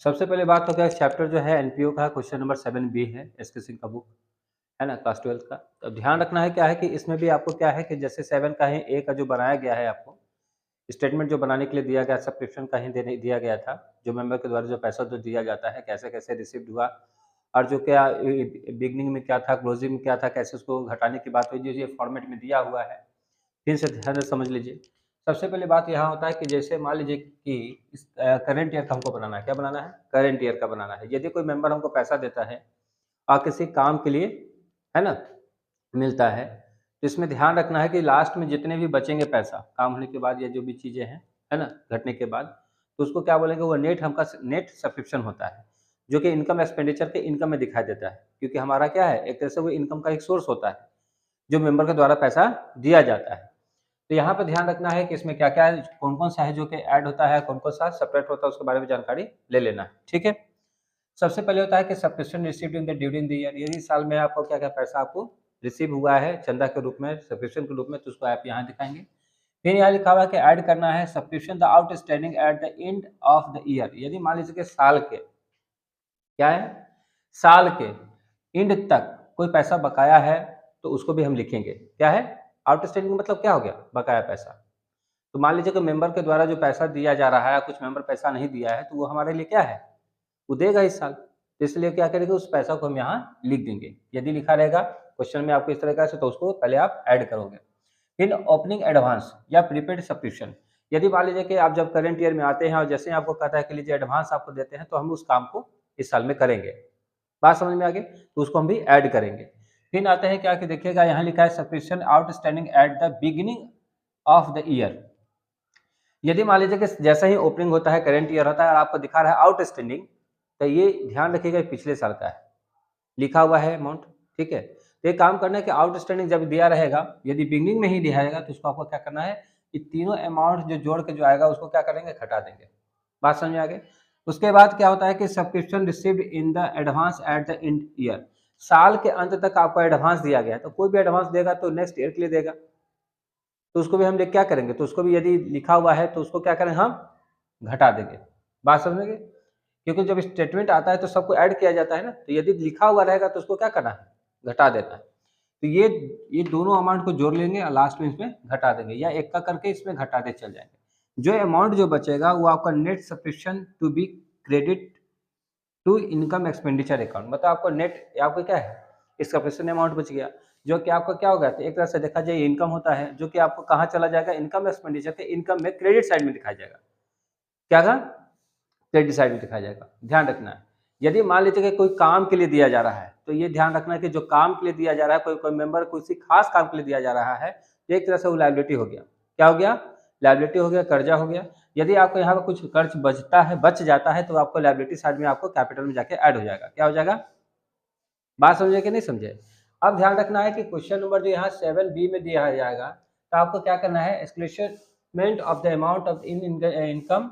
सबसे पहले बात तो क्या चैप्टर जो है एनपीओ का क्वेश्चन नंबर 7 बी है एसके सिंह का बुक है ना क्लास 12 का। तो ध्यान रखना है क्या है कि इसमें भी आपको क्या है कि जैसे 7 का है ए का जो बनाया गया है आपको स्टेटमेंट जो बनाने के लिए दिया गया सब्सक्रिप्शन कहीं देने दिया गया था, जो मेंबर के द्वारा जो पैसा जो दिया जाता है कैसे-कैसे रिसीव्ड हुआ और जो क्या बिगिनिंग में क्या था, क्लोजिंग में क्या था, कैसे उसको घटाने की बात हुई, जो ये फॉर्मेट में दिया हुआ है। फिर से ध्यान से समझ लीजिए। सबसे पहली बात यहाँ होता है कि जैसे मान लीजिए कि इस करंट ईयर का हमको बनाना है, क्या बनाना है? करंट ईयर का बनाना है। यदि कोई मेंबर हमको पैसा देता है और किसी काम के लिए, है ना, मिलता है, तो इसमें ध्यान रखना है कि लास्ट में जितने भी बचेंगे पैसा, काम होने के बाद या जो भी चीज़ें हैं, है ना, घटने के बाद, तो उसको क्या बोलेंगे वो नेट सब्सक्रिप्शन होता है, जो कि इनकम एक्सपेंडिचर के इनकम में दिखाई देता है। क्योंकि हमारा क्या है, एक तरह से वो इनकम का एक सोर्स होता है, जो मेंबर के द्वारा पैसा दिया जाता है। तो यहाँ पे ध्यान रखना है कि इसमें क्या-क्या है, कौन-कौन सा है जो कि ऐड होता है, कौन-कौन सा सेपरेट होता है, उसके बारे में जानकारी ले लेना है, ठीक है? सबसे पहले होता है कि subscription received in the during the year, यदि साल में आपको क्या-क्या पैसा आपको रिसीव हुआ है चंदा के रूप में, सब्सक्रिप्शन के रूप में, तो उसको आप यहाँ दिखाएँगे। फिर यहाँ लिखा हुआ है कि ऐड करना है subscription the outstanding at the end of the year, यदि मान लीजिए कि साल के क्या है, साल के एंड तक कोई पैसा बकाया है, तो उसको भी हम लिखेंगे। क्या है? आउटस्टैंडिंग मतलब क्या हो गया? बकाया पैसा। तो मान लीजिए कि मेंबर के द्वारा जो पैसा दिया जा रहा है, कुछ मेंबर पैसा नहीं दिया है, तो वो हमारे लिए क्या है? वो देगा इस साल। तो इसलिए क्या करेंगे, उस पैसा को हम यहाँ लिख देंगे। यदि लिखा रहेगा क्वेश्चन में आपको इस तरीके से, तो उसको पहले आप ऐड करोगे। फिर ओपनिंग एडवांस या प्रीपेड सब्सक्रिप्शन, यदि मान लीजिए कि आप जब करंट ईयर में आते हैं और जैसे ही आपको कहता है कि लीजिए एडवांस आपको देते हैं, तो हम उस काम को इस साल में करेंगे। बात समझ में आ गई? तो उसको हम भी ऐड करेंगे। फिर आते हैं क्या कि देखिएगा यहाँ लिखा है subscription outstanding at the beginning of the year, यदि मान लीजिए कि जैसे ही ओपनिंग होता है, करंट ईयर होता है और आपको दिखा रहा है आउटस्टैंडिंग, तो ये ध्यान रखिएगा पिछले साल का है, लिखा हुआ है अमाउंट, ठीक है? तो एक काम करना है कि आउटस्टैंडिंग जब दिया रहेगा, यदि बिगिनिंग में ही दिया रहेगा, तो उसको आपको क्या करना है, ये तीनों अमाउंट जो जोड़ के जो आएगा उसको क्या करेंगे, घटा देंगे। बात समझ में आ गई? उसके बाद क्या होता है कि subscription received in the advance at the end year, साल के अंत तक आपको एडवांस दिया गया है, तो कोई भी एडवांस देगा तो नेक्स्ट ईयर के लिए देगा। तो उसको भी हम लोग क्या करेंगे, तो उसको भी यदि लिखा हुआ है तो उसको क्या करेंगे, हम घटा देंगे। बात समझ गए? क्योंकि जब स्टेटमेंट आता है तो सबको ऐड किया जाता है ना, तो यदि लिखा हुआ रहेगा तो उसको क्या करना है, घटा देना है। तो ये दोनों अमाउंट को जोड़ लेंगे और लास्ट में इसमें घटा देंगे, या एक का करके इसमें घटाते चल जाएंगे। जो अमाउंट जो बचेगा वो आपका net subscription to be credit to income expenditure account, मतलब आपको नेट आपको क्या है, इसका सब्सक्रिप्शन अमाउंट बच गया, जो कि आपका क्या होगा, तो एक तरह से देखा जाए इनकम होता है, जो कि आपको कहाँ चला जाएगा, इनकम एक्सपेंडिचर के इनकम में क्रेडिट साइड में दिखाया जाएगा। क्या था? क्रेडिट साइड में दिखाया जाएगा। ध्यान रखना है। यदि मान लीजिए कि कोई काम के लिए दिया जा रहा है, तो ये ध्यान रखना है कि जो काम के लिए दिया जा रहा है, कोई कोई मेंबर किसी खास काम के लिए दिया जा रहा है, तो एक तरह से वो लायबिलिटी हो गया। क्या हो गया? लायबिलिटी हो गया, कर्जा हो गया। यदि आपको यहाँ पे कुछ कर्ज बचता है, बच जाता है, तो आपको लायबिलिटी साइड में आपको कैपिटल में जाके ऐड हो जाएगा। क्या हो जाएगा? बात समझे कि नहीं समझे? अब ध्यान रखना है कि क्वेश्चन नंबर जो यहाँ 7 बी में दिया जाएगा, तो आपको क्या करना है, exclusion of the amount of income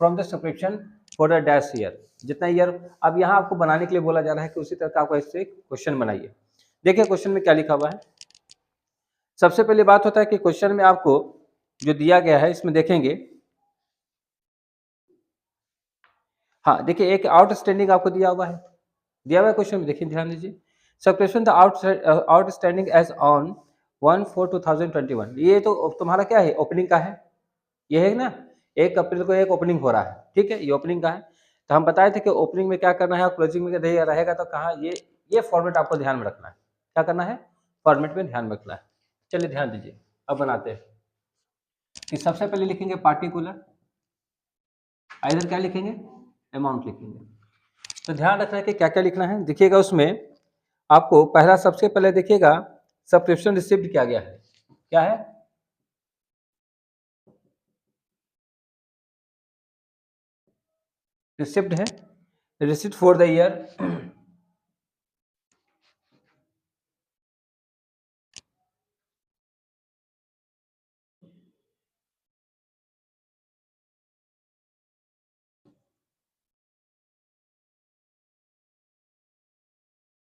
from the subscription for the dash year, जितना ईयर। अब यहाँ आपको बनाने के लिए बोला जा रहा है कि उसी तरह का आपको इससे क्वेश्चन बनाइए। देखिए क्वेश्चन में क्या लिखा हुआ है। सबसे पहली बात होता है कि क्वेश्चन में आपको जो दिया गया है इसमें देखेंगे, हाँ देखिए एक आउटस्टैंडिंग आपको दिया हुआ है, दिया हुआ है क्वेश्चन में, देखिए ध्यान दीजिए। Subscription the outstanding as on 1/4/2021, ये तो तुम्हारा क्या है, ओपनिंग का है, ये है ना, 1 अप्रैल को एक ओपनिंग हो रहा है, ठीक है, ये ओपनिंग का है। तो हम बताए थे कि ओपनिंग में क्या करना है और क्लोजिंग में रहेगा, तो कहाँ ये फॉर्मेट आपको ध्यान में रखना है। क्या करना है, फॉर्मेट में ध्यान में रखना है। चलिए ध्यान दीजिए, अब बनाते हैं कि सबसे पहले लिखेंगे पार्टिकुलर, इधर क्या लिखेंगे, अमाउंट लिखेंगे। तो ध्यान रखना है कि क्या क्या लिखना है। देखिएगा उसमें आपको पहला सबसे पहले देखिएगा सब्सक्रिप्शन रिसिप्ट क्या गया है, क्या है, रिसिप्ट है, रिसिप्ट फॉर द ईयर,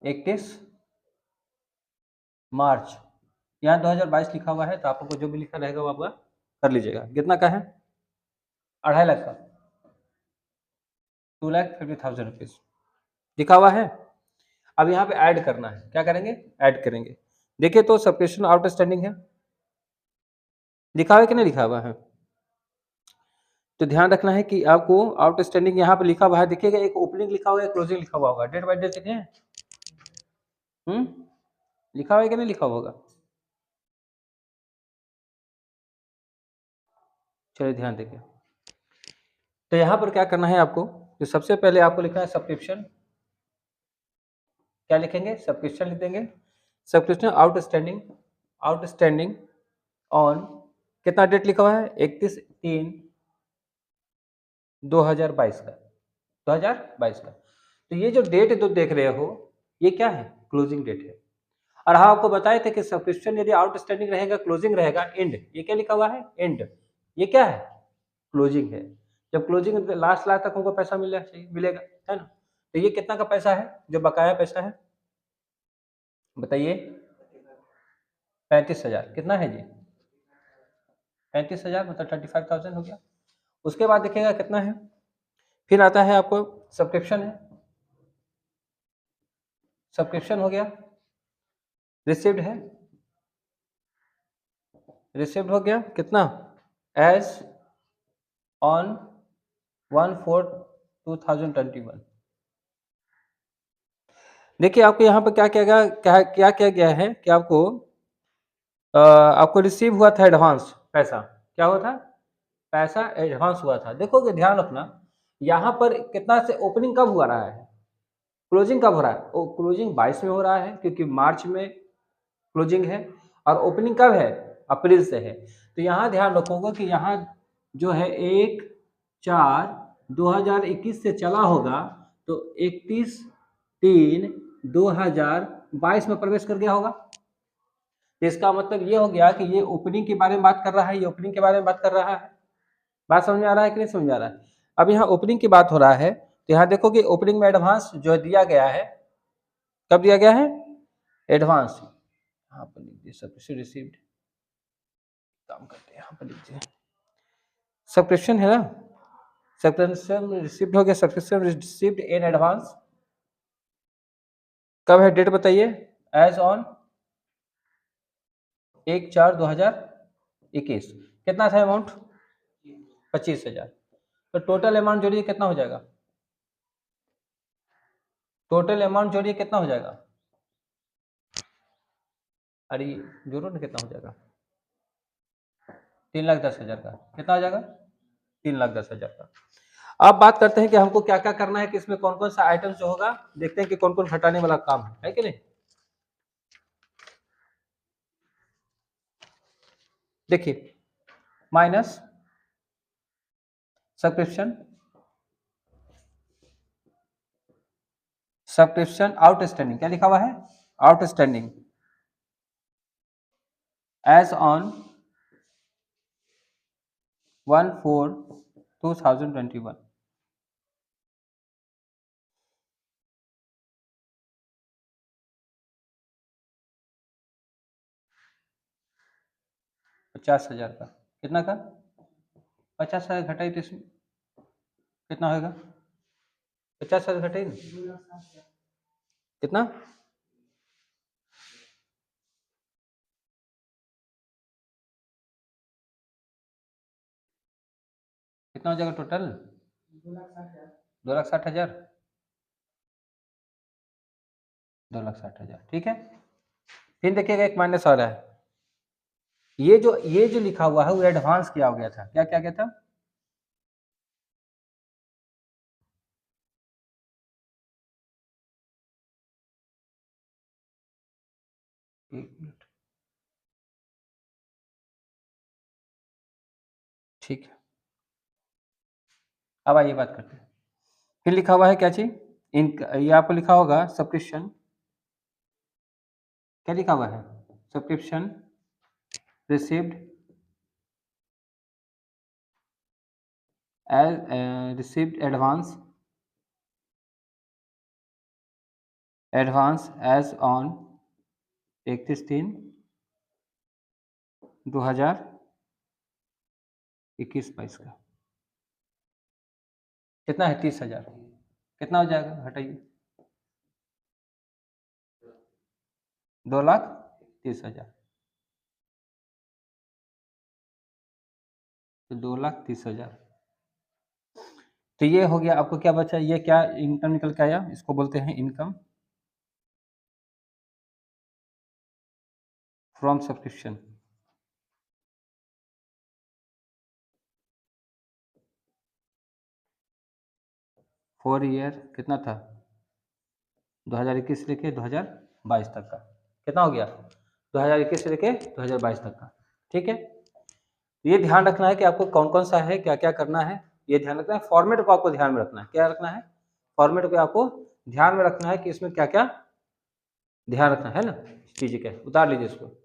इकतीस मार्च, यहाँ 2022 लिखा हुआ है, तो आपको जो भी लिखा रहेगा वो आपका कर लीजिएगा। कितना का है, 2.5 लाख का, 2,50,000 रुपीज लिखा हुआ है। अब यहाँ पे ऐड करना है, क्या करेंगे, ऐड करेंगे। देखिए तो सब्सक्रिप्शन आउटस्टैंडिंग है, लिखा हुआ है कि नहीं लिखा हुआ है। तो ध्यान रखना है कि आपको आउटस्टैंडिंग यहाँ पे लिखा हुआ है, देखिएगा एक ओपनिंग लिखा हुआ है, क्लोजिंग लिखा हुआ होगा, डेट बाय डेट लिखे हैं, लिखा हुआ है कि नहीं लिखा हुआ होगा। चलिए ध्यान देखिए, तो यहाँ पर क्या करना है आपको, तो सबसे पहले आपको लिखना है सब्सक्रिप्शन, क्या लिखेंगे, सब्सक्रिप्शन लिख देंगे। सब्सक्रिप्शन आउटस्टैंडिंग, आउटस्टैंडिंग ऑन, कितना डेट लिखा हुआ है, 31/3/2022 का, 2022 का। तो ये जो डेट जो देख रहे हो ये क्या है, क्लोजिंग डेट है। और हाँ आपको बताए थे कि सब्सक्रिप्शन यदि आउटस्टैंडिंग रहेगा, क्लोजिंग रहेगा, एंड, ये क्या लिखा हुआ है, एंड, ये क्या है, क्लोजिंग है। जब क्लोजिंग लास्ट तक हमको पैसा मिलना चाहिए, मिलेगा, है ना। तो ये कितना का पैसा है, जो बकाया पैसा है, बताइए, 35,000, कितना है जी, 35,000 मतलब 35,000 हो गया। उसके बाद देखिएगा कितना है, फिर आता है आपको सब्सक्रिप्शन है, सब्सक्रिप्शन हो गया, रिसिप्ट है, रिसिप्ट हो गया कितना, एज ऑन 1/4/2021। देखिए आपको यहाँ पर क्या किया गया, क्या किया गया है कि आपको रिसीव हुआ था एडवांस पैसा, क्या हुआ था, पैसा एडवांस हुआ था। देखोगे ध्यान रखना, यहाँ पर कितना से ओपनिंग कब हुआ रहा है, क्लोजिंग कब हो रहा है, क्लोजिंग 22 में हो रहा है, क्योंकि मार्च में क्लोजिंग है, और ओपनिंग कब है, अप्रैल से है। तो यहाँ ध्यान रखोगे कि यहाँ जो है 1/4/2021 से चला होगा, तो 31/3/2022 में प्रवेश कर गया होगा। तो इसका मतलब ये हो गया कि ये ओपनिंग के बारे में बात कर रहा है, ये ओपनिंग के बारे में बात कर रहा है। बात समझ में आ रहा है कि नहीं समझ में आ रहा है। अब यहाँ ओपनिंग की बात हो रहा है, तो यहाँ देखो कि ओपनिंग में एडवांस जो दिया गया है, कब दिया गया है, एडवांस, यहाँ पर लिख दिए सब्सक्रिप्शन रिसीव्ड, काम करते हैं, यहाँ पर लिख दिए सब्सक्रिप्शन है ना, सब्सक्रिप्शन रिसीव्ड हो गया, सब्सक्रिप्शन रिसीव्ड इन एडवांस, कब है, डेट बताइए, एज ऑन 1/4/2021। कितना था अमाउंट, 25,000। तो टोटल अमाउंट जोड़िए कितना हो जाएगा, टोटल अमाउंट जोड़िए कितना हो जाएगा, अरे जोड़ो ना, कितना हो जाएगा, 3,10,000 का, कितना हो जाएगा, 3,10,000 का। अब बात करते हैं कि हमको क्या क्या करना है, कि इसमें कौन कौन सा आइटम जो होगा, देखते हैं कि कौन कौन हटाने वाला काम है कि नहीं। देखिए माइनस सब्सक्रिप्शन, सब्सक्रिप्शन आउटस्टैंडिंग, क्या लिखा हुआ है, आउटस्टैंडिंग, एज ऑन 1/4/2021। ₹50,000 का, कितना का, 50,000 घटाई तो इसमें कितना होगा, 50,000 घटाई ना, कितना, कितना हो जाएगा टोटल, 2,60,000, 2,60,000, ठीक है। फिर देखिएगा एक माइनस आ रहा है, ये जो लिखा हुआ है वो एडवांस किया हो गया था, क्या क्या गया था, एक मिनट, ठीक है। अब आइए बात करते हैं, फिर लिखा हुआ है क्या चीज, इन, ये आपको लिखा होगा सब्सक्रिप्शन, क्या लिखा हुआ है, subscription received as received advance, advance as on 31/3/2021 का, कितना है, 30,000, कितना हो जाएगा, हटाइए, 2,30,000। तो 2,30,000। तो ये हो गया, आपको क्या बचा, ये क्या इनकम निकल के आया, इसको बोलते हैं income from subscription. For year कितना था, 2021 से लेके 2022 तक का, कितना हो गया, 2021 से लेके 2022 तक का। ठीक है, ये ध्यान रखना है कि आपको कौन कौन सा है, क्या क्या करना है, ये ध्यान रखना है। फॉर्मेट को आपको ध्यान में रखना है, क्या रखना है, फॉर्मेट को आपको ध्यान में रखना है कि इसमें क्या क्या ध्यान रखना है ना। ठीक है, उतार लीजिए इसको।